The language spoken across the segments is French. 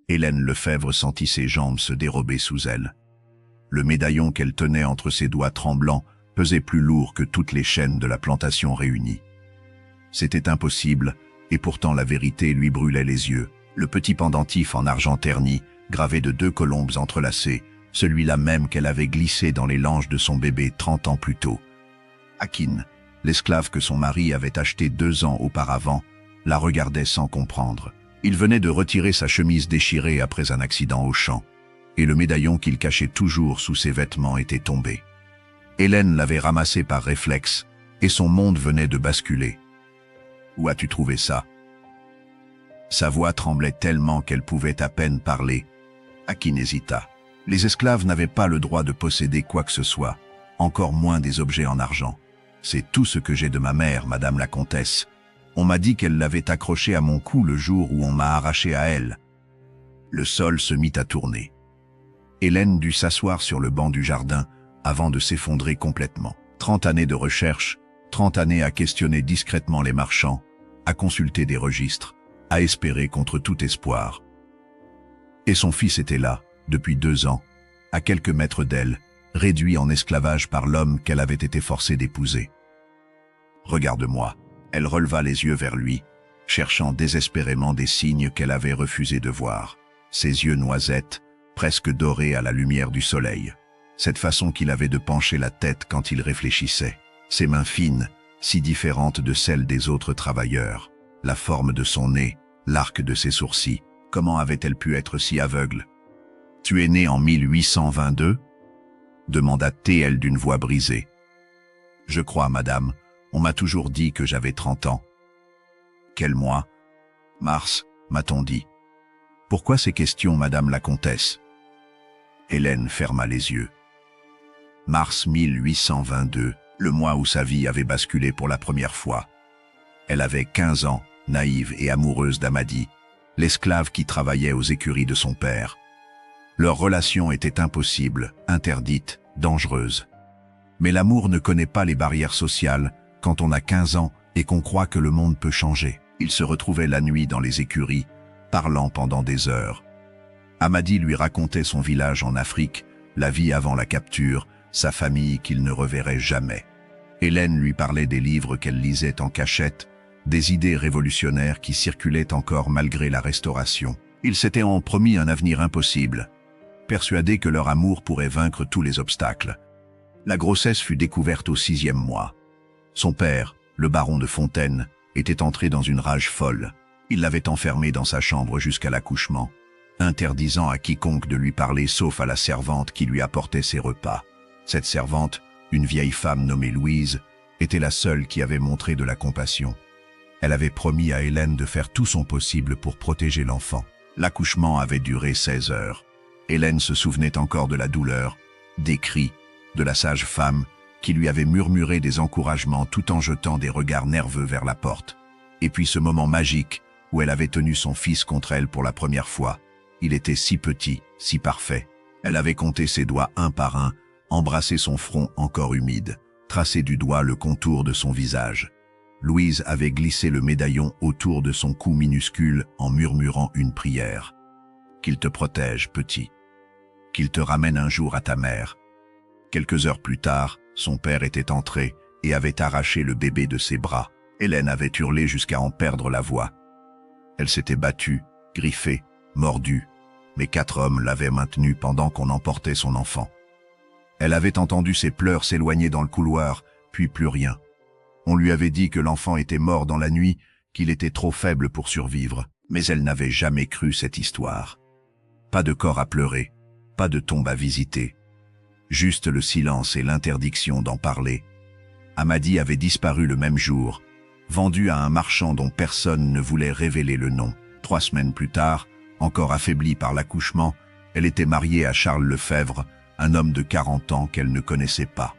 Hélène Lefebvre sentit ses jambes se dérober sous elle. Le médaillon qu'elle tenait entre ses doigts tremblants pesait plus lourd que toutes les chaînes de la plantation réunies. C'était impossible, et pourtant la vérité lui brûlait les yeux. Le petit pendentif en argent terni, gravé de 2 colombes entrelacées, celui-là même qu'elle avait glissé dans les langes de son bébé 30 ans plus tôt. Akin, l'esclave que son mari avait acheté 2 ans auparavant, la regardait sans comprendre. Il venait de retirer sa chemise déchirée après un accident au champ, et le médaillon qu'il cachait toujours sous ses vêtements était tombé. Hélène l'avait ramassé par réflexe, et son monde venait de basculer. « Où as-tu trouvé ça ?» Sa voix tremblait tellement qu'elle pouvait à peine parler. Akin hésita. Les esclaves n'avaient pas le droit de posséder quoi que ce soit, encore moins des objets en argent. « C'est tout ce que j'ai de ma mère, madame la comtesse. On m'a dit qu'elle l'avait accroché à mon cou le jour où on m'a arraché à elle. » Le sol se mit à tourner. Hélène dut s'asseoir sur le banc du jardin avant de s'effondrer complètement. 30 années de recherche, 30 années à questionner discrètement les marchands, à consulter des registres, à espérer contre tout espoir. Et son fils était là, depuis 2 ans, à quelques mètres d'elle, réduit en esclavage par l'homme qu'elle avait été forcée d'épouser. « Regarde-moi », elle releva les yeux vers lui, cherchant désespérément des signes qu'elle avait refusé de voir. Ses yeux noisettes, presque dorés à la lumière du soleil. Cette façon qu'il avait de pencher la tête quand il réfléchissait. Ses mains fines, si différentes de celles des autres travailleurs. La forme de son nez, l'arc de ses sourcils. Comment avait-elle pu être si aveugle? « Tu es né en 1822 » demanda T.L. d'une voix brisée. « Je crois, madame. On m'a toujours dit que j'avais 30 ans. »« Quel mois ?»« Mars, m'a-t-on dit. »« Pourquoi ces questions, madame la comtesse ?» Hélène ferma les yeux. Mars 1822, le mois où sa vie avait basculé pour la première fois. Elle avait 15 ans, naïve et amoureuse d'Amadi, l'esclave qui travaillait aux écuries de son père. Leur relation était impossible, interdite, dangereuse. Mais l'amour ne connaît pas les barrières sociales quand on a 15 ans et qu'on croit que le monde peut changer. Ils se retrouvaient la nuit dans les écuries, parlant pendant des heures. Amadi lui racontait son village en Afrique, la vie avant la capture, sa famille qu'il ne reverrait jamais. Hélène lui parlait des livres qu'elle lisait en cachette, des idées révolutionnaires qui circulaient encore malgré la Restauration. Ils s'étaient en promis un avenir impossible, persuadés que leur amour pourrait vaincre tous les obstacles. La grossesse fut découverte au 6e mois. Son père, le baron de Fontaine, était entré dans une rage folle. Il l'avait enfermée dans sa chambre jusqu'à l'accouchement, interdisant à quiconque de lui parler sauf à la servante qui lui apportait ses repas. Cette servante, une vieille femme nommée Louise, était la seule qui avait montré de la compassion. Elle avait promis à Hélène de faire tout son possible pour protéger l'enfant. L'accouchement avait duré 16 heures. Hélène se souvenait encore de la douleur, des cris, de la sage-femme qui lui avait murmuré des encouragements tout en jetant des regards nerveux vers la porte. Et puis ce moment magique où elle avait tenu son fils contre elle pour la première fois. Il était si petit, si parfait. Elle avait compté ses doigts un par un, embrassé son front encore humide, tracé du doigt le contour de son visage. Louise avait glissé le médaillon autour de son cou minuscule en murmurant une prière. « Qu'il te protège, petit. Qu'il te ramène un jour à ta mère. » Quelques heures plus tard, son père était entré et avait arraché le bébé de ses bras. Hélène avait hurlé jusqu'à en perdre la voix. Elle s'était battue, griffée, mordue, mais 4 hommes l'avaient maintenue pendant qu'on emportait son enfant. Elle avait entendu ses pleurs s'éloigner dans le couloir, puis plus rien. On lui avait dit que l'enfant était mort dans la nuit, qu'il était trop faible pour survivre, mais elle n'avait jamais cru cette histoire. Pas de corps à pleurer, pas de tombe à visiter. Juste le silence et l'interdiction d'en parler. Amadi avait disparu le même jour, vendu à un marchand dont personne ne voulait révéler le nom. 3 semaines plus tard, encore affaiblie par l'accouchement, elle était mariée à Charles Lefebvre, un homme de 40 ans qu'elle ne connaissait pas.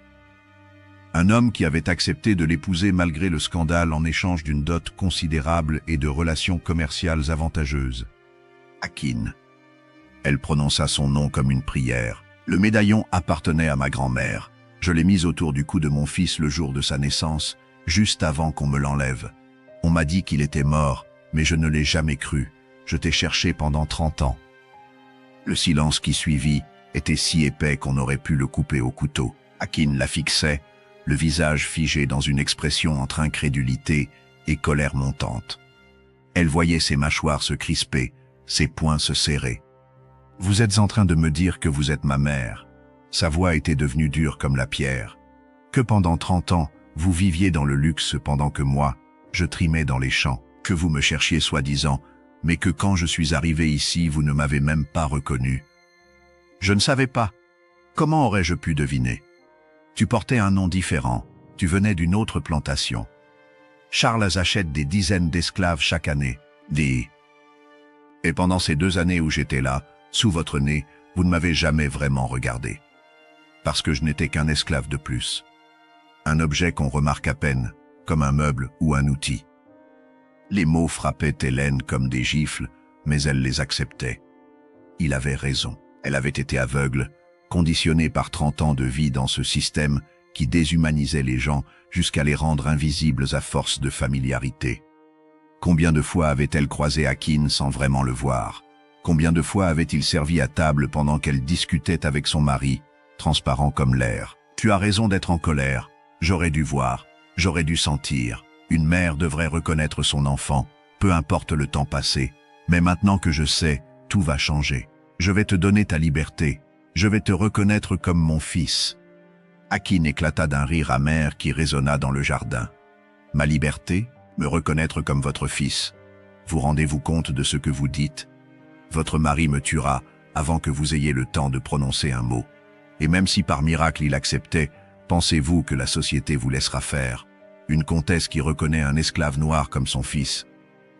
Un homme qui avait accepté de l'épouser malgré le scandale en échange d'une dot considérable et de relations commerciales avantageuses. Akin. Elle prononça son nom comme une prière. Le médaillon appartenait à ma grand-mère. Je l'ai mis autour du cou de mon fils le jour de sa naissance, juste avant qu'on me l'enlève. On m'a dit qu'il était mort, mais je ne l'ai jamais cru. Je t'ai cherché pendant 30 ans. Le silence qui suivit était si épais qu'on aurait pu le couper au couteau. Akin la fixait, le visage figé dans une expression entre incrédulité et colère montante. Elle voyait ses mâchoires se crisper, ses poings se serrer. « Vous êtes en train de me dire que vous êtes ma mère. » Sa voix était devenue dure comme la pierre. « Que pendant 30 ans, vous viviez dans le luxe pendant que moi, je trimais dans les champs. Que vous me cherchiez soi-disant, mais que quand je suis arrivé ici, vous ne m'avez même pas reconnu. Je ne savais pas. Comment aurais-je pu deviner? Tu portais un nom différent, tu venais d'une autre plantation. Charles achète des dizaines d'esclaves chaque année, dit. Et pendant ces 2 années où j'étais là, sous votre nez, vous ne m'avez jamais vraiment regardé. Parce que je n'étais qu'un esclave de plus. Un objet qu'on remarque à peine, comme un meuble ou un outil. Les mots frappaient Hélène comme des gifles, mais elle les acceptait. Il avait raison. Elle avait été aveugle, conditionnée par 30 ans de vie dans ce système qui déshumanisait les gens jusqu'à les rendre invisibles à force de familiarité. Combien de fois avait-elle croisé Akin sans vraiment le voir? Combien de fois avait-il servi à table pendant qu'elle discutait avec son mari, transparent comme l'air? Tu as raison d'être en colère. J'aurais dû voir, j'aurais dû sentir. Une mère devrait reconnaître son enfant, peu importe le temps passé. Mais maintenant que je sais, tout va changer. Je vais te donner ta liberté. Je vais te reconnaître comme mon fils. Akin éclata d'un rire amer qui résonna dans le jardin. Ma liberté? Me reconnaître comme votre fils. Vous rendez-vous compte de ce que vous dites? Votre mari me tuera avant que vous ayez le temps de prononcer un mot. Et même si par miracle il acceptait, pensez-vous que la société vous laissera faire? Une comtesse qui reconnaît un esclave noir comme son fils.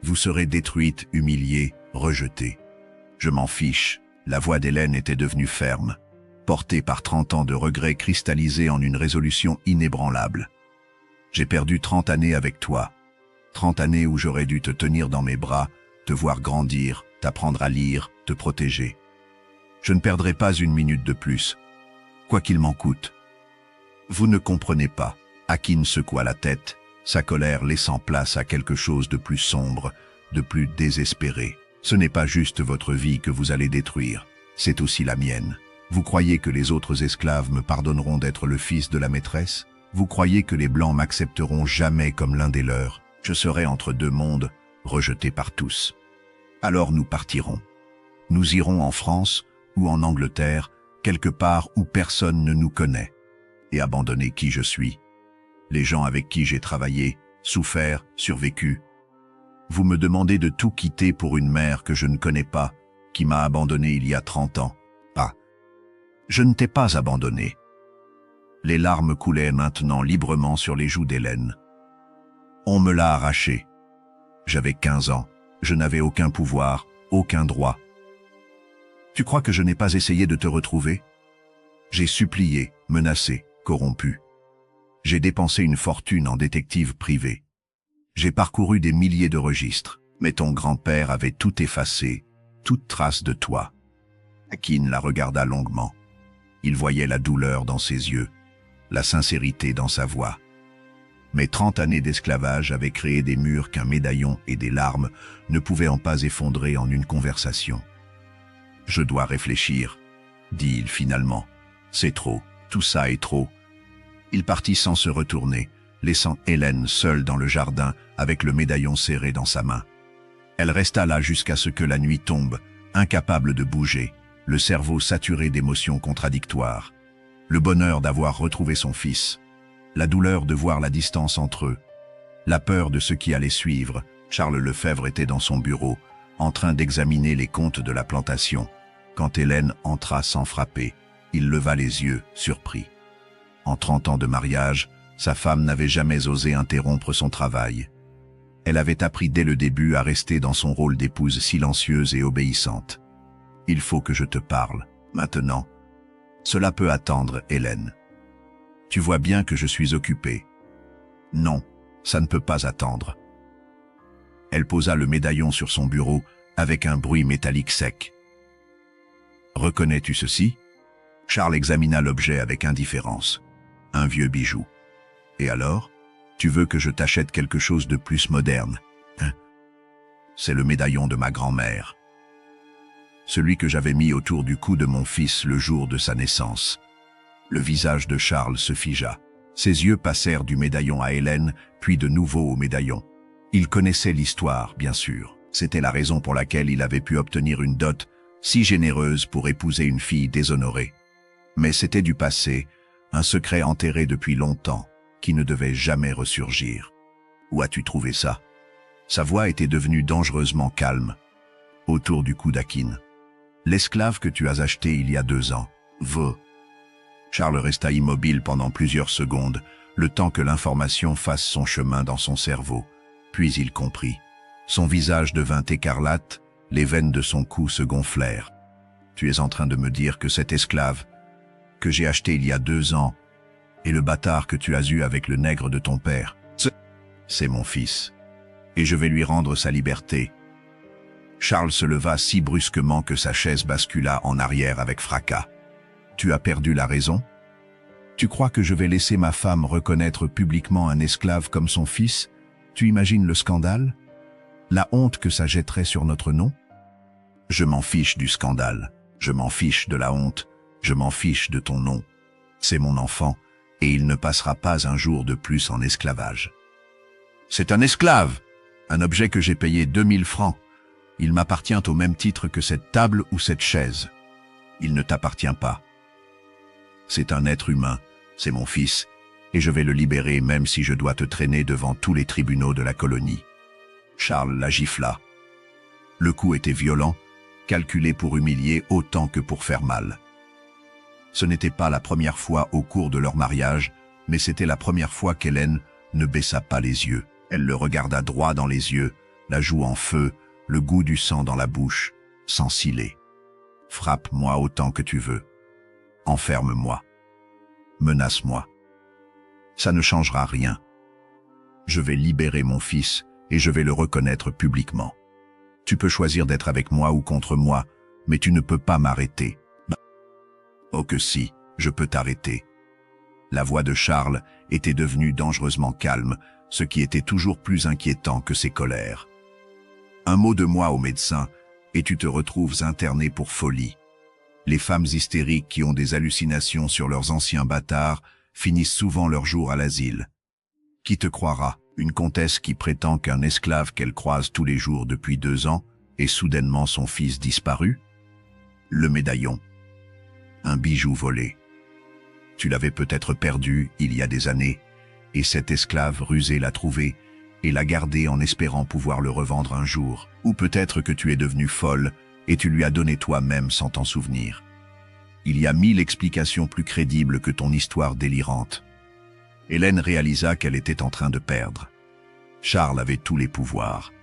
Vous serez détruite, humiliée, rejetée. Je m'en fiche. La voix d'Hélène était devenue ferme, portée par 30 ans de regrets cristallisés en une résolution inébranlable. J'ai perdu 30 années avec toi. 30 années où j'aurais dû te tenir dans mes bras, te voir grandir, t'apprendre à lire, te protéger. Je ne perdrai pas une minute de plus, quoi qu'il m'en coûte. Vous ne comprenez pas. Akin secoua la tête, sa colère laissant place à quelque chose de plus sombre, de plus désespéré. Ce n'est pas juste votre vie que vous allez détruire, c'est aussi la mienne. Vous croyez que les autres esclaves me pardonneront d'être le fils de la maîtresse? Vous croyez que les Blancs m'accepteront jamais comme l'un des leurs? Je serai entre 2 mondes, rejeté par tous. Alors nous partirons. Nous irons en France ou en Angleterre, quelque part où personne ne nous connaît, et abandonner qui je suis. Les gens avec qui j'ai travaillé, souffert, survécu. Vous me demandez de tout quitter pour une mère que je ne connais pas, qui m'a abandonné il y a 30 ans. Pas. Je ne t'ai pas abandonné. Les larmes coulaient maintenant librement sur les joues d'Hélène. On me l'a arraché. J'avais 15 ans. Je n'avais aucun pouvoir, aucun droit. Tu crois que je n'ai pas essayé de te retrouver? J'ai supplié, menacé, corrompu. J'ai dépensé une fortune en détective privé. J'ai parcouru des milliers de registres, mais ton grand-père avait tout effacé, toute trace de toi. Akin la regarda longuement. Il voyait la douleur dans ses yeux, la sincérité dans sa voix. Mais 30 années d'esclavage avaient créé des murs qu'un médaillon et des larmes ne pouvaient en pas effondrer en une conversation. « Je dois réfléchir », dit-il finalement. « C'est trop, tout ça est trop. » Il partit sans se retourner, laissant Hélène seule dans le jardin avec le médaillon serré dans sa main. Elle resta là jusqu'à ce que la nuit tombe, incapable de bouger, le cerveau saturé d'émotions contradictoires. Le bonheur d'avoir retrouvé son fils, la douleur de voir la distance entre eux, la peur de ce qui allait suivre. Charles Lefebvre était dans son bureau, en train d'examiner les comptes de la plantation. Quand Hélène entra sans frapper, il leva les yeux, surpris. En 30 ans de mariage, sa femme n'avait jamais osé interrompre son travail. Elle avait appris dès le début à rester dans son rôle d'épouse silencieuse et obéissante. « Il faut que je te parle, maintenant. Cela peut attendre, Hélène. Tu vois bien que je suis occupé. Non, ça ne peut pas attendre. » Elle posa le médaillon sur son bureau avec un bruit métallique sec. « Reconnais-tu ceci ?» Charles examina l'objet avec indifférence. Un vieux bijou. « Et alors, tu veux que je t'achète quelque chose de plus moderne, hein? C'est le médaillon de ma grand-mère. » celui que j'avais mis autour du cou de mon fils le jour de sa naissance. Le visage de Charles se figea. Ses yeux passèrent du médaillon à Hélène, puis de nouveau au médaillon. Il connaissait l'histoire, bien sûr. C'était la raison pour laquelle il avait pu obtenir une dot si généreuse pour épouser une fille déshonorée. Mais c'était du passé, un secret enterré depuis longtemps, qui ne devait jamais ressurgir. Où as-tu trouvé ça? Sa voix était devenue dangereusement calme. Autour du cou d'Akin. L'esclave que tu as acheté il y a 2 ans. Charles resta immobile pendant plusieurs secondes, le temps que l'information fasse son chemin dans son cerveau. Puis il comprit. Son visage devint écarlate, les veines de son cou se gonflèrent. Tu es en train de me dire que cet esclave, que j'ai acheté il y a 2 ans, est le bâtard que tu as eu avec le nègre de ton père. C'est mon fils. Et je vais lui rendre sa liberté. Charles se leva si brusquement que sa chaise bascula en arrière avec fracas. Tu as perdu la raison? Tu crois que je vais laisser ma femme reconnaître publiquement un esclave comme son fils? Tu imagines le scandale? La honte que ça jetterait sur notre nom? Je m'en fiche du scandale. Je m'en fiche de la honte. Je m'en fiche de ton nom. C'est mon enfant, et il ne passera pas un jour de plus en esclavage. C'est un esclave, un objet que j'ai payé 2000 francs. Il m'appartient au même titre que cette table ou cette chaise. Il ne t'appartient pas. C'est un être humain, c'est mon fils, et je vais le libérer même si je dois te traîner devant tous les tribunaux de la colonie. Charles la gifla. Le coup était violent, calculé pour humilier autant que pour faire mal. Ce n'était pas la première fois au cours de leur mariage, mais c'était la première fois qu'Hélène ne baissa pas les yeux. Elle le regarda droit dans les yeux, la joue en feu, le goût du sang dans la bouche, sans ciller. Frappe-moi autant que tu veux. Enferme-moi. Menace-moi. Ça ne changera rien. Je vais libérer mon fils et je vais le reconnaître publiquement. Tu peux choisir d'être avec moi ou contre moi, mais tu ne peux pas m'arrêter. Oh que si, je peux t'arrêter. La voix de Charles était devenue dangereusement calme, ce qui était toujours plus inquiétant que ses colères. Un mot de moi au médecin, et tu te retrouves interné pour folie. Les femmes hystériques qui ont des hallucinations sur leurs anciens bâtards finissent souvent leur jour à l'asile. Qui te croira, une comtesse qui prétend qu'un esclave qu'elle croise tous les jours depuis 2 ans est soudainement son fils disparu? Le médaillon. Un bijou volé. Tu l'avais peut-être perdu il y a des années, et cet esclave rusé l'a trouvé et l'a gardé en espérant pouvoir le revendre un jour. Ou peut-être que tu es devenue folle et tu lui as donné toi-même sans t'en souvenir. Il y a 1000 explications plus crédibles que ton histoire délirante. Hélène réalisa qu'elle était en train de perdre. Charles avait tous les pouvoirs.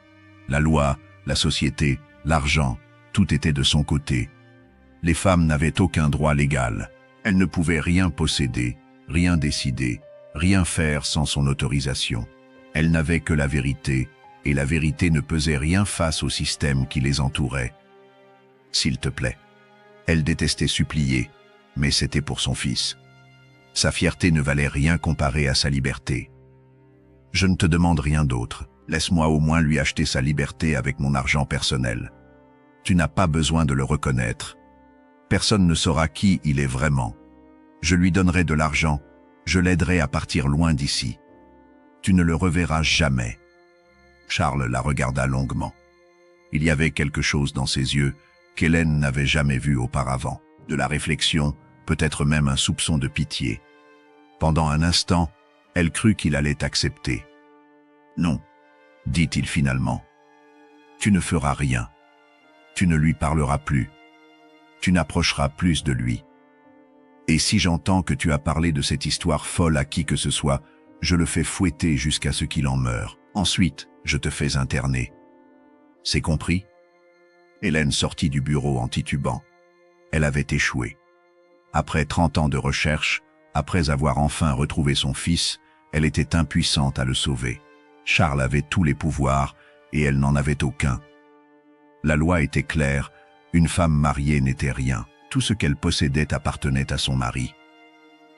La loi, la société, l'argent, tout était de son côté. Les femmes n'avaient aucun droit légal. Elles ne pouvaient rien posséder, rien décider, rien faire sans son autorisation. Elles n'avaient que la vérité, et la vérité ne pesait rien face au système qui les entourait. S'il te plaît. Elle détestait supplier, mais c'était pour son fils. Sa fierté ne valait rien comparée à sa liberté. Je ne te demande rien d'autre. Laisse-moi au moins lui acheter sa liberté avec mon argent personnel. Tu n'as pas besoin de le reconnaître. Personne ne saura qui il est vraiment. Je lui donnerai de l'argent, je l'aiderai à partir loin d'ici. Tu ne le reverras jamais. Charles la regarda longuement. Il y avait quelque chose dans ses yeux qu'Hélène n'avait jamais vu auparavant. De la réflexion, peut-être même un soupçon de pitié. Pendant un instant, elle crut qu'il allait accepter. Non, dit-il finalement. Tu ne feras rien. Tu ne lui parleras plus. Tu n'approcheras plus de lui. Et si j'entends que tu as parlé de cette histoire folle à qui que ce soit, je le fais fouetter jusqu'à ce qu'il en meure. Ensuite, je te fais interner. C'est compris? Hélène sortit du bureau en titubant. Elle avait échoué. Après 30 ans de recherche, après avoir enfin retrouvé son fils, elle était impuissante à le sauver. Charles avait tous les pouvoirs et elle n'en avait aucun. La loi était claire, une femme mariée n'était rien. Tout ce qu'elle possédait appartenait à son mari.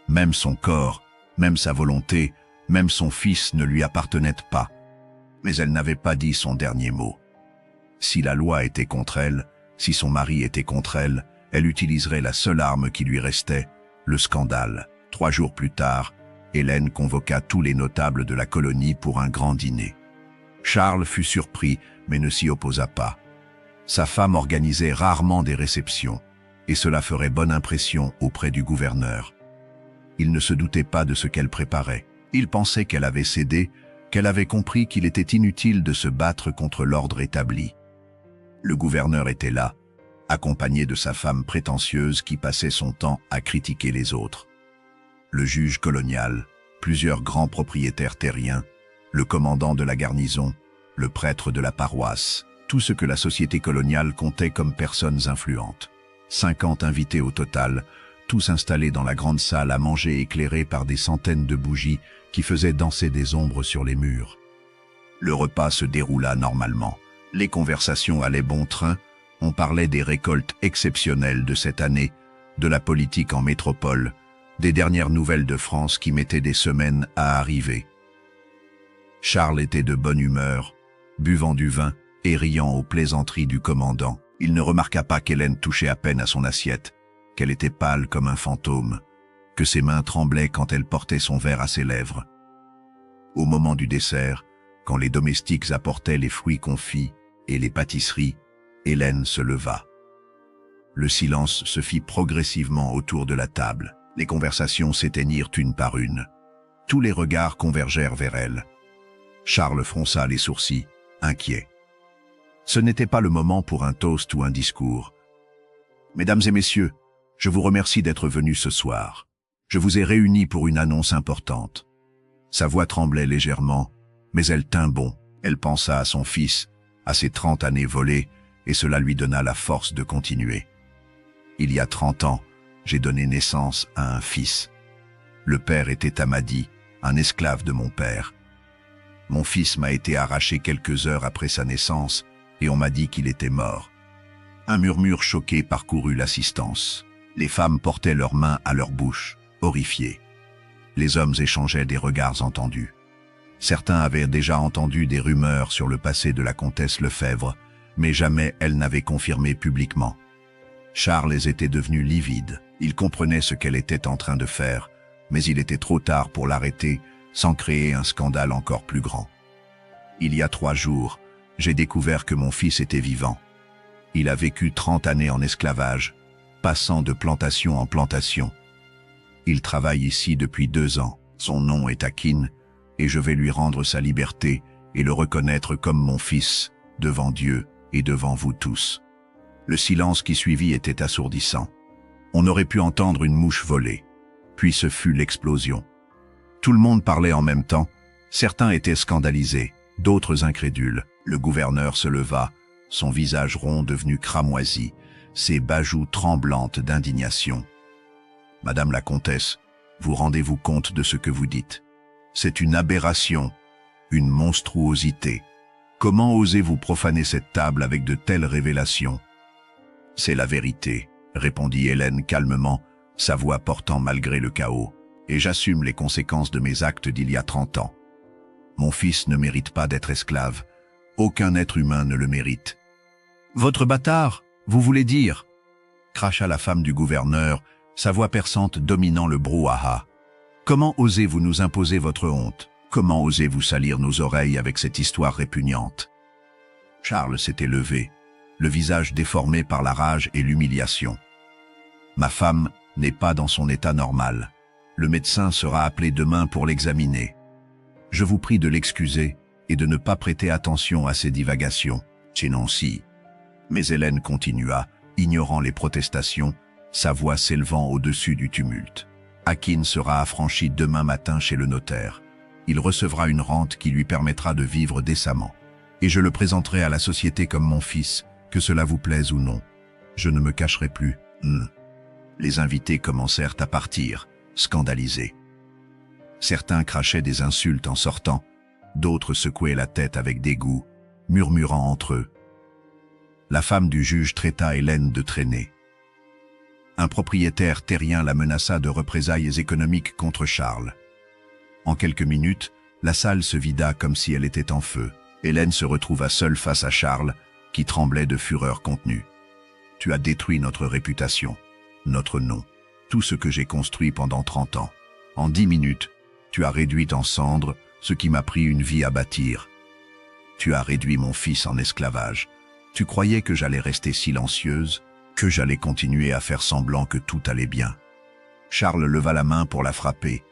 Même son corps, même sa volonté, même son fils ne lui appartenaient pas. Mais elle n'avait pas dit son dernier mot. Si la loi était contre elle, Si son mari était contre elle, elle utiliserait la seule arme qui lui restait, le scandale. 3 jours plus tard, Hélène convoqua tous les notables de la colonie pour un grand dîner. Charles fut surpris, mais ne s'y opposa pas. Sa femme organisait rarement des réceptions, et cela ferait bonne impression auprès du gouverneur. Il ne se doutait pas de ce qu'elle préparait. Il pensait qu'elle avait cédé, qu'elle avait compris qu'il était inutile de se battre contre l'ordre établi. Le gouverneur était là, accompagné de sa femme prétentieuse qui passait son temps à critiquer les autres. Le juge colonial, plusieurs grands propriétaires terriens, le commandant de la garnison, le prêtre de la paroisse, tout ce que la société coloniale comptait comme personnes influentes. 50 invités au total, tous installés dans la grande salle à manger éclairée par des centaines de bougies qui faisaient danser des ombres sur les murs. Le repas se déroula normalement. Les conversations allaient bon train, on parlait des récoltes exceptionnelles de cette année, de la politique en métropole, des dernières nouvelles de France qui mettaient des semaines à arriver. Charles était de bonne humeur, buvant du vin et riant aux plaisanteries du commandant. Il ne remarqua pas qu'Hélène touchait à peine à son assiette, qu'elle était pâle comme un fantôme, que ses mains tremblaient quand elle portait son verre à ses lèvres. Au moment du dessert, quand les domestiques apportaient les fruits confits et les pâtisseries, Hélène se leva. Le silence se fit progressivement autour de la table. Les conversations s'éteignirent une par une. Tous les regards convergèrent vers elle. Charles fronça les sourcils, inquiet. Ce n'était pas le moment pour un toast ou un discours. « Mesdames et messieurs, je vous remercie d'être venus ce soir. Je vous ai réunis pour une annonce importante. » Sa voix tremblait légèrement, mais elle tint bon. Elle pensa à son fils, à ses 30 années volées, et cela lui donna la force de continuer. « Il y a 30 ans, j'ai donné naissance à un fils. Le père était Amadi, un esclave de mon père. Mon fils m'a été arraché quelques heures après sa naissance, et on m'a dit qu'il était mort. » Un murmure choqué parcourut l'assistance. Les femmes portaient leurs mains à leur bouche, horrifiées. Les hommes échangeaient des regards entendus. Certains avaient déjà entendu des rumeurs sur le passé de la comtesse Lefebvre, mais jamais elle n'avait confirmé publiquement. Charles était devenu livide. Il comprenait ce qu'elle était en train de faire, mais il était trop tard pour l'arrêter, sans créer un scandale encore plus grand. Il y a 3 jours, j'ai découvert que mon fils était vivant. Il a vécu 30 années en esclavage, passant de plantation en plantation. Il travaille ici depuis 2 ans. Son nom est Akin, et je vais lui rendre sa liberté et le reconnaître comme mon fils, devant Dieu et devant vous tous. Le silence qui suivit était assourdissant. On aurait pu entendre une mouche voler. Puis ce fut l'explosion. Tout le monde parlait en même temps. Certains étaient scandalisés, d'autres incrédules. Le gouverneur se leva, son visage rond devenu cramoisi, ses bajoues tremblantes d'indignation. « Madame la comtesse, vous rendez-vous compte de ce que vous dites? C'est une aberration, une monstruosité. Comment osez-vous profaner cette table avec de telles révélations? » « C'est la vérité, » répondit Hélène calmement, sa voix portant malgré le chaos, « et j'assume les conséquences de mes actes d'il y a 30 ans. Mon fils ne mérite pas d'être esclave. Aucun être humain ne le mérite. »« Votre bâtard, vous voulez dire ?» cracha la femme du gouverneur, sa voix perçante dominant le brouhaha. « Comment osez-vous nous imposer votre honte? Comment osez-vous salir nos oreilles avec cette histoire répugnante ?» Charles s'était levé, le visage déformé par la rage et l'humiliation. « Ma femme n'est pas dans son état normal. Le médecin sera appelé demain pour l'examiner. Je vous prie de l'excuser et de ne pas prêter attention à ses divagations. Chenonsi. » Mais Hélène continua, ignorant les protestations, sa voix s'élevant au-dessus du tumulte. « Akin sera affranchi demain matin chez le notaire. Il recevra une rente qui lui permettra de vivre décemment. Et je le présenterai à la société comme mon fils, que cela vous plaise ou non. Je ne me cacherai plus. » Les invités commencèrent à partir, scandalisés. Certains crachaient des insultes en sortant, d'autres secouaient la tête avec dégoût, murmurant entre eux. La femme du juge traita Hélène de traînée. Un propriétaire terrien la menaça de représailles économiques contre Charles. En quelques minutes, la salle se vida comme si elle était en feu. Hélène se retrouva seule face à Charles, qui tremblait de fureur contenue. Tu as détruit notre réputation, notre nom, tout ce que j'ai construit pendant 30 ans. En 10 minutes, tu as réduit en cendres ce qui m'a pris une vie à bâtir. Tu as réduit mon fils en esclavage. Tu croyais que j'allais rester silencieuse, que j'allais continuer à faire semblant que tout allait bien. Charles leva la main pour la frapper,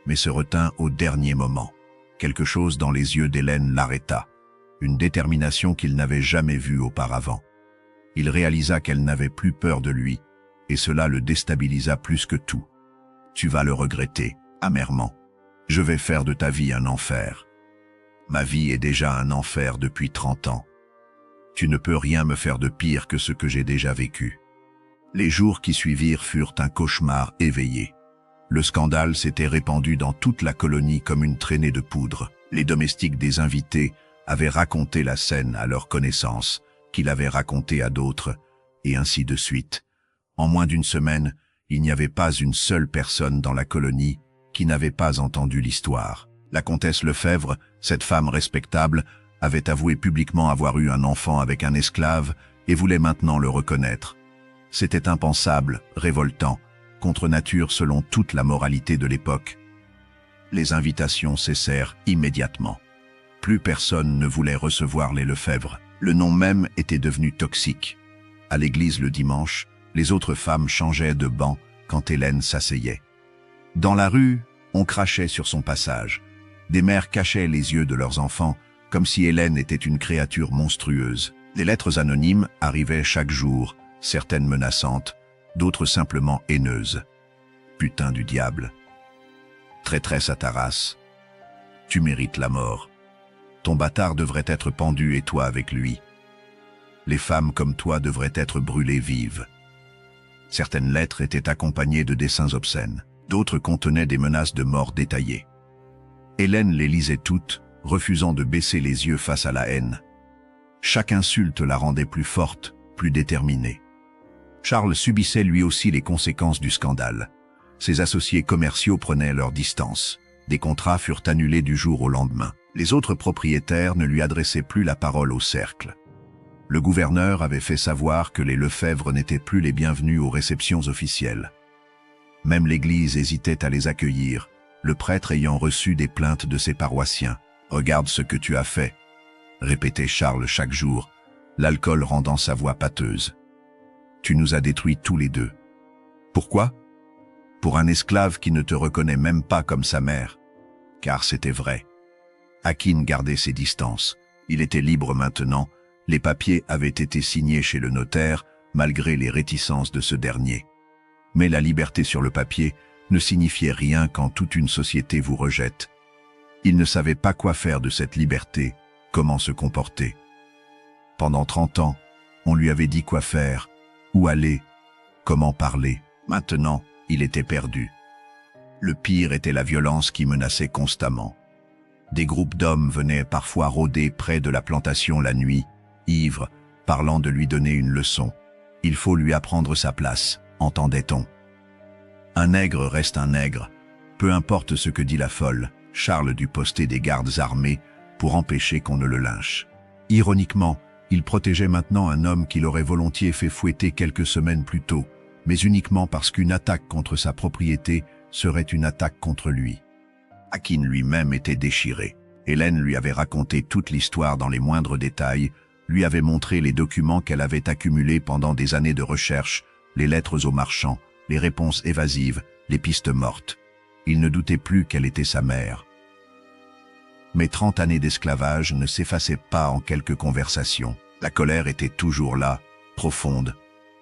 mais se retint au dernier moment. Quelque chose dans les yeux d'Hélène l'arrêta, une détermination qu'il n'avait jamais vue auparavant. Il réalisa qu'elle n'avait plus peur de lui, et cela le déstabilisa plus que tout. Tu vas le regretter, amèrement. Je vais faire de ta vie un enfer. Ma vie est déjà un enfer depuis 30 ans. Tu ne peux rien me faire de pire que ce que j'ai déjà vécu. Les jours qui suivirent furent un cauchemar éveillé. Le scandale s'était répandu dans toute la colonie comme une traînée de poudre. Les domestiques des invités avaient raconté la scène à leur connaissance, qu'il avait raconté à d'autres, et ainsi de suite. En moins d'une semaine, il n'y avait pas une seule personne dans la colonie qui n'avait pas entendu l'histoire. La comtesse Lefebvre, cette femme respectable, avait avoué publiquement avoir eu un enfant avec un esclave et voulait maintenant le reconnaître. C'était impensable, révoltant, contre nature selon toute la moralité de l'époque. Les invitations cessèrent immédiatement. Plus personne ne voulait recevoir les Lefebvre. Le nom même était devenu toxique. À l'église le dimanche, les autres femmes changeaient de banc quand Hélène s'asseyait. Dans la rue, on crachait sur son passage. Des mères cachaient les yeux de leurs enfants, comme si Hélène était une créature monstrueuse. Des lettres anonymes arrivaient chaque jour, certaines menaçantes, d'autres simplement haineuses. Putain du diable. Traîtresse à ta race. Tu mérites la mort. Ton bâtard devrait être pendu et toi avec lui. Les femmes comme toi devraient être brûlées vives. Certaines lettres étaient accompagnées de dessins obscènes. D'autres contenaient des menaces de mort détaillées. Hélène les lisait toutes, refusant de baisser les yeux face à la haine. Chaque insulte la rendait plus forte, plus déterminée. Charles subissait lui aussi les conséquences du scandale. Ses associés commerciaux prenaient leur distance. Des contrats furent annulés du jour au lendemain. Les autres propriétaires ne lui adressaient plus la parole au cercle. Le gouverneur avait fait savoir que les Lefebvre n'étaient plus les bienvenus aux réceptions officielles. Même l'église hésitait à les accueillir, le prêtre ayant reçu des plaintes de ses paroissiens. « Regarde ce que tu as fait », répétait Charles chaque jour, l'alcool rendant sa voix pâteuse. « Tu nous as détruits tous les deux. Pourquoi ? Pour un esclave qui ne te reconnaît même pas comme sa mère. » Car c'était vrai. Hakim gardait ses distances. Il était libre maintenant. Les papiers avaient été signés chez le notaire, malgré les réticences de ce dernier. Mais la liberté sur le papier ne signifiait rien quand toute une société vous rejette. Il ne savait pas quoi faire de cette liberté, comment se comporter. Pendant 30 ans, on lui avait dit quoi faire, où aller, comment parler. Maintenant, il était perdu. Le pire était la violence qui menaçait constamment. Des groupes d'hommes venaient parfois rôder près de la plantation la nuit, ivres, parlant de lui donner une leçon. Il faut lui apprendre sa place, entendait-on. Un nègre reste un nègre, peu importe ce que dit la folle. Charles dut poster des gardes armés pour empêcher qu'on ne le lynche. Ironiquement, il protégeait maintenant un homme qu'il aurait volontiers fait fouetter quelques semaines plus tôt, mais uniquement parce qu'une attaque contre sa propriété serait une attaque contre lui. Hakim lui-même était déchiré. Hélène lui avait raconté toute l'histoire dans les moindres détails, lui avait montré les documents qu'elle avait accumulés pendant des années de recherche, les lettres aux marchands, les réponses évasives, les pistes mortes. Il ne doutait plus qu'elle était sa mère. Mais 30 années d'esclavage ne s'effaçaient pas en quelques conversations. La colère était toujours là, profonde,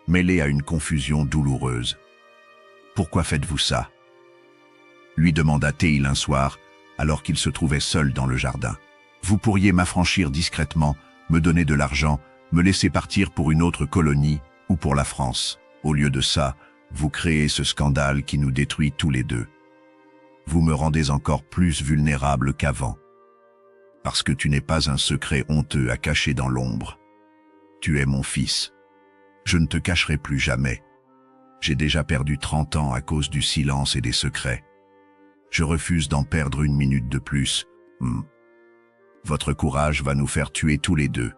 mêlée à une confusion douloureuse. « Pourquoi faites-vous ça ?» lui demanda Théil un soir, alors qu'il se trouvait seul dans le jardin. « Vous pourriez m'affranchir discrètement, me donner de l'argent, me laisser partir pour une autre colonie ou pour la France. Au lieu de ça, vous créez ce scandale qui nous détruit tous les deux. Vous me rendez encore plus vulnérable qu'avant. Parce que tu n'es pas un secret honteux à cacher dans l'ombre. Tu es mon fils. Je ne te cacherai plus jamais. J'ai déjà perdu 30 ans à cause du silence et des secrets. Je refuse d'en perdre une minute de plus. Votre courage va nous faire tuer tous les deux.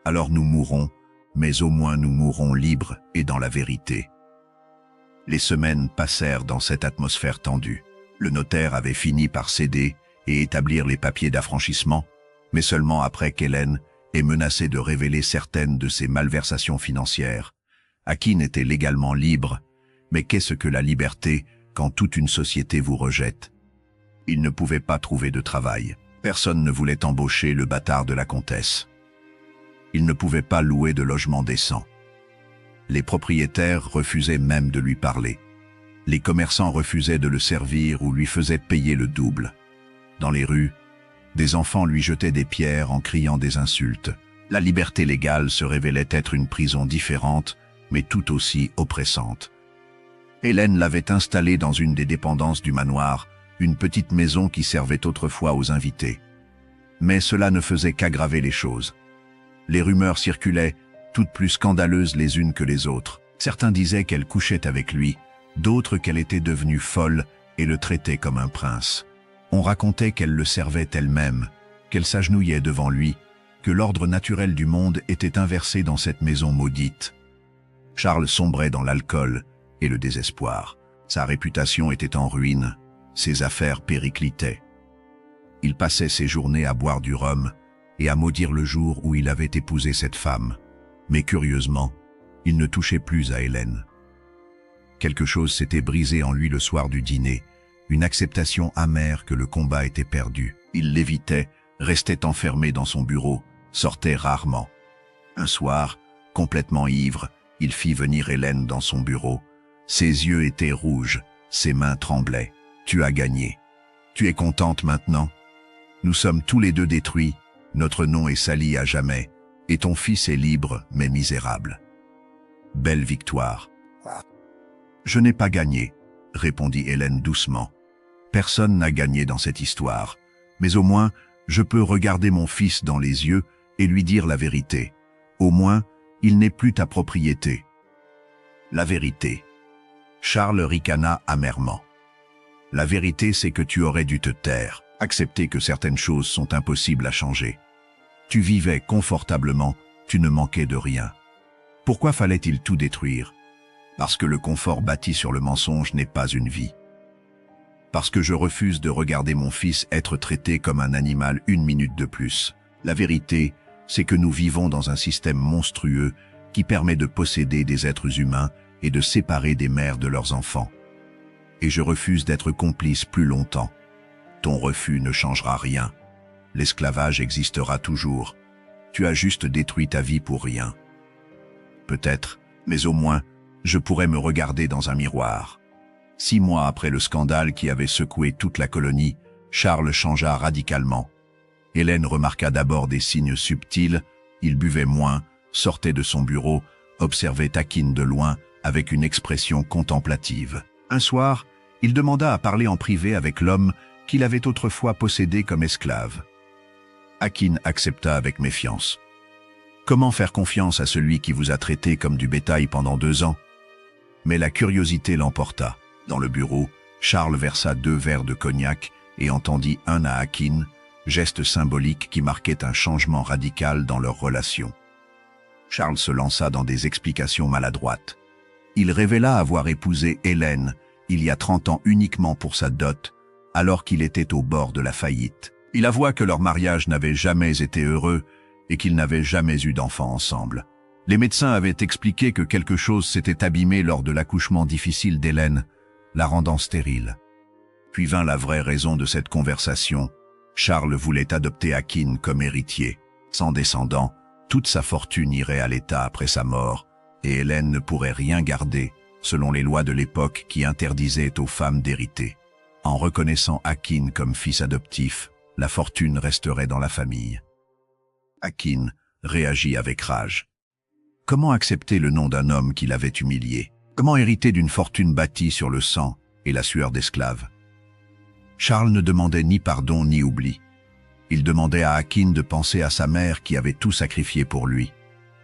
Alors nous mourrons, mais au moins nous mourrons libres et dans la vérité. » Les semaines passèrent dans cette atmosphère tendue. Le notaire avait fini par céder et établir les papiers d'affranchissement, mais seulement après qu'Hélène ait menacé de révéler certaines de ses malversations financières. Akin était légalement libre, mais qu'est-ce que la liberté quand toute une société vous rejette? Il ne pouvait pas trouver de travail. Personne ne voulait embaucher le bâtard de la comtesse. Il ne pouvait pas louer de logement décent. Les propriétaires refusaient même de lui parler. Les commerçants refusaient de le servir ou lui faisaient payer le double. Dans les rues, des enfants lui jetaient des pierres en criant des insultes. La liberté légale se révélait être une prison différente, mais tout aussi oppressante. Hélène l'avait installé dans une des dépendances du manoir, une petite maison qui servait autrefois aux invités. Mais cela ne faisait qu'aggraver les choses. Les rumeurs circulaient, toutes plus scandaleuses les unes que les autres. Certains disaient qu'elle couchait avec lui, d'autres qu'elle était devenue folle et le traitait comme un prince. On racontait qu'elle le servait elle-même, qu'elle s'agenouillait devant lui, que l'ordre naturel du monde était inversé dans cette maison maudite. Charles sombrait dans l'alcool et le désespoir. Sa réputation était en ruine, ses affaires périclitaient. Il passait ses journées à boire du rhum et à maudire le jour où il avait épousé cette femme. Mais curieusement, il ne touchait plus à Hélène. Quelque chose s'était brisé en lui le soir du dîner, une acceptation amère que le combat était perdu. Il l'évitait, restait enfermé dans son bureau, sortait rarement. Un soir, complètement ivre, il fit venir Hélène dans son bureau. Ses yeux étaient rouges, ses mains tremblaient. « Tu as gagné. Tu es contente maintenant? Nous sommes tous les deux détruits, notre nom est sali à jamais, et ton fils est libre mais misérable. Belle victoire. »« Je n'ai pas gagné, » répondit Hélène doucement. « Personne n'a gagné dans cette histoire, mais au moins, je peux regarder mon fils dans les yeux et lui dire la vérité. Au moins, il n'est plus ta propriété. » La vérité. Charles ricana amèrement. La vérité, c'est que tu aurais dû te taire, accepter que certaines choses sont impossibles à changer. Tu vivais confortablement, tu ne manquais de rien. Pourquoi fallait-il tout détruire? Parce que le confort bâti sur le mensonge n'est pas une vie. Parce que je refuse de regarder mon fils être traité comme un animal une minute de plus. La vérité, c'est que nous vivons dans un système monstrueux qui permet de posséder des êtres humains et de séparer des mères de leurs enfants. Et je refuse d'être complice plus longtemps. Ton refus ne changera rien. L'esclavage existera toujours. Tu as juste détruit ta vie pour rien. Peut-être, mais au moins, je pourrais me regarder dans un miroir. 6 mois après le scandale qui avait secoué toute la colonie, Charles changea radicalement. Hélène remarqua d'abord des signes subtils, il buvait moins, sortait de son bureau, observait Akin de loin avec une expression contemplative. Un soir, il demanda à parler en privé avec l'homme qu'il avait autrefois possédé comme esclave. Akin accepta avec méfiance. Comment faire confiance à celui qui vous a traité comme du bétail pendant 2 ans? Mais la curiosité l'emporta. Dans le bureau, Charles versa 2 verres de cognac et en tendit un à Akin, geste symbolique qui marquait un changement radical dans leur relation. Charles se lança dans des explications maladroites. Il révéla avoir épousé Hélène il y a 30 ans uniquement pour sa dot, alors qu'il était au bord de la faillite. Il avoua que leur mariage n'avait jamais été heureux et qu'ils n'avaient jamais eu d'enfants ensemble. Les médecins avaient expliqué que quelque chose s'était abîmé lors de l'accouchement difficile d'Hélène, la rendant stérile. Puis vint la vraie raison de cette conversation. Charles voulait adopter Akin comme héritier. Sans descendant, toute sa fortune irait à l'État après sa mort, et Hélène ne pourrait rien garder, selon les lois de l'époque qui interdisaient aux femmes d'hériter. En reconnaissant Akin comme fils adoptif, la fortune resterait dans la famille. Akin réagit avec rage. Comment accepter le nom d'un homme qui l'avait humilié? Comment hériter d'une fortune bâtie sur le sang et la sueur d'esclaves? Charles ne demandait ni pardon ni oubli. Il demandait à Akin de penser à sa mère qui avait tout sacrifié pour lui.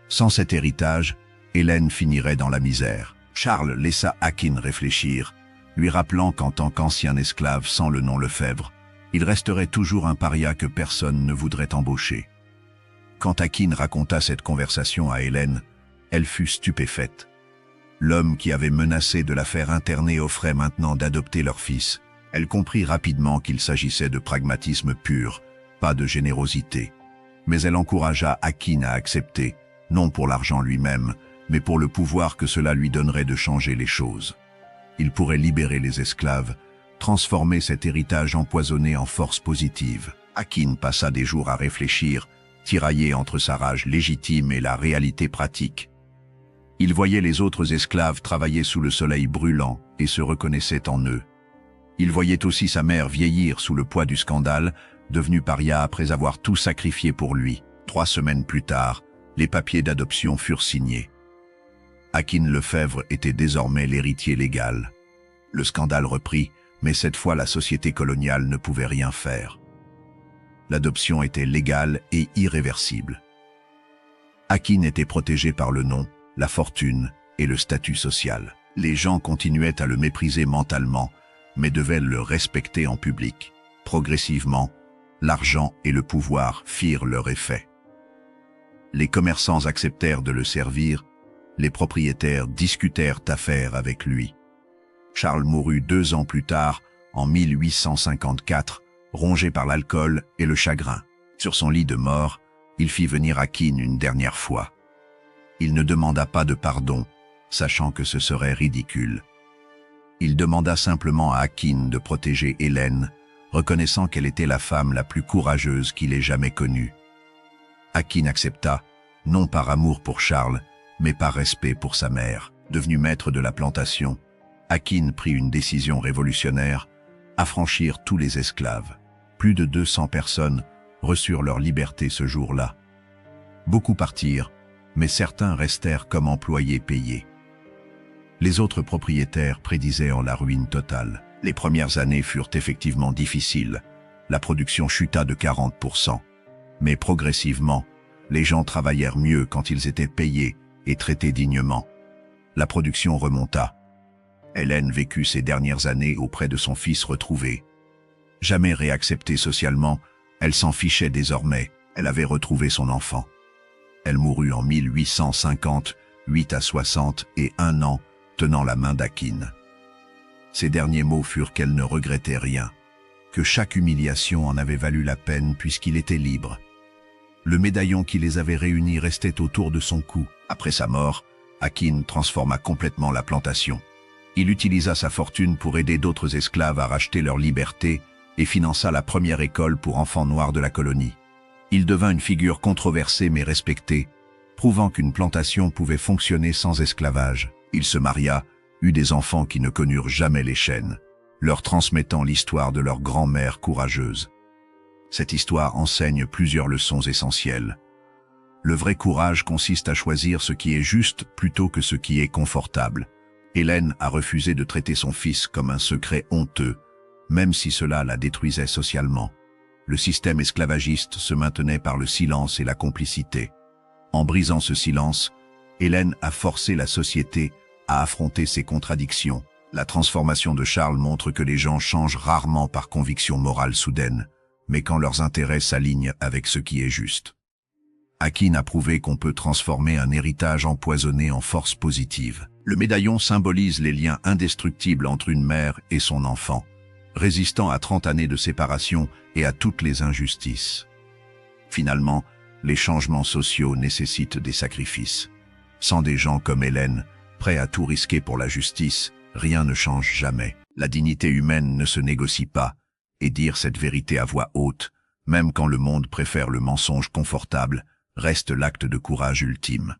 Sans cet héritage, Hélène finirait dans la misère. Charles laissa Akin réfléchir, lui rappelant qu'en tant qu'ancien esclave sans le nom Lefebvre, il resterait toujours un paria que personne ne voudrait embaucher. Quand Akin raconta cette conversation à Hélène, Elle fut stupéfaite. L'homme qui avait menacé de la faire interner offrait maintenant d'adopter leur fils. Elle comprit rapidement qu'il s'agissait de pragmatisme pur, pas de générosité. Mais elle encouragea Akin à accepter, non pour l'argent lui-même, mais pour le pouvoir que cela lui donnerait de changer les choses. Il pourrait libérer les esclaves, transformer cet héritage empoisonné en force positive. Akin passa des jours à réfléchir, tiraillé entre sa rage légitime et la réalité pratique. Il voyait les autres esclaves travailler sous le soleil brûlant et se reconnaissait en eux. Il voyait aussi sa mère vieillir sous le poids du scandale, devenue paria après avoir tout sacrifié pour lui. 3 semaines plus tard, les papiers d'adoption furent signés. Akin Lefebvre était désormais l'héritier légal. Le scandale reprit, mais cette fois la société coloniale ne pouvait rien faire. L'adoption était légale et irréversible. Akin était protégé par le nom, la fortune et le statut social. Les gens continuaient à le mépriser mentalement, mais devaient le respecter en public. Progressivement, l'argent et le pouvoir firent leur effet. Les commerçants acceptèrent de le servir, les propriétaires discutèrent affaires avec lui. Charles mourut 2 ans plus tard, en 1854, rongé par l'alcool et le chagrin. Sur son lit de mort, il fit venir Akin une dernière fois. Il ne demanda pas de pardon, sachant que ce serait ridicule. Il demanda simplement à Akin de protéger Hélène, reconnaissant qu'elle était la femme la plus courageuse qu'il ait jamais connue. Akin accepta, non par amour pour Charles, mais par respect pour sa mère. Devenu maître de la plantation, Akin prit une décision révolutionnaire, affranchir tous les esclaves. Plus de 200 personnes reçurent leur liberté ce jour-là. Beaucoup partirent, mais certains restèrent comme employés payés. Les autres propriétaires prédisaient en la ruine totale. Les premières années furent effectivement difficiles. La production chuta de 40%. Mais progressivement, les gens travaillèrent mieux quand ils étaient payés et traités dignement. La production remonta. Hélène vécut ses dernières années auprès de son fils retrouvé. Jamais réacceptée socialement, elle s'en fichait désormais. Elle avait retrouvé son enfant. Elle mourut en 1850, 8 à 61 ans, tenant la main d'Akin. Ses derniers mots furent qu'elle ne regrettait rien, que chaque humiliation en avait valu la peine puisqu'il était libre. Le médaillon qui les avait réunis restait autour de son cou. Après sa mort, Akin transforma complètement la plantation. Il utilisa sa fortune pour aider d'autres esclaves à racheter leur liberté et finança la première école pour enfants noirs de la colonie. Il devint une figure controversée mais respectée, prouvant qu'une plantation pouvait fonctionner sans esclavage. Il se maria, eut des enfants qui ne connurent jamais les chaînes, leur transmettant l'histoire de leur grand-mère courageuse. Cette histoire enseigne plusieurs leçons essentielles. Le vrai courage consiste à choisir ce qui est juste plutôt que ce qui est confortable. Hélène a refusé de traiter son fils comme un secret honteux, même si cela la détruisait socialement. Le système esclavagiste se maintenait par le silence et la complicité. En brisant ce silence, Hélène a forcé la société à affronter ses contradictions. La transformation de Charles montre que les gens changent rarement par conviction morale soudaine, mais quand leurs intérêts s'alignent avec ce qui est juste. Akin a prouvé qu'on peut transformer un héritage empoisonné en force positive. Le médaillon symbolise les liens indestructibles entre une mère et son enfant, résistant à 30 années de séparation et à toutes les injustices. Finalement, les changements sociaux nécessitent des sacrifices. Sans des gens comme Hélène, prêts à tout risquer pour la justice, rien ne change jamais. La dignité humaine ne se négocie pas, et dire cette vérité à voix haute, même quand le monde préfère le mensonge confortable, reste l'acte de courage ultime.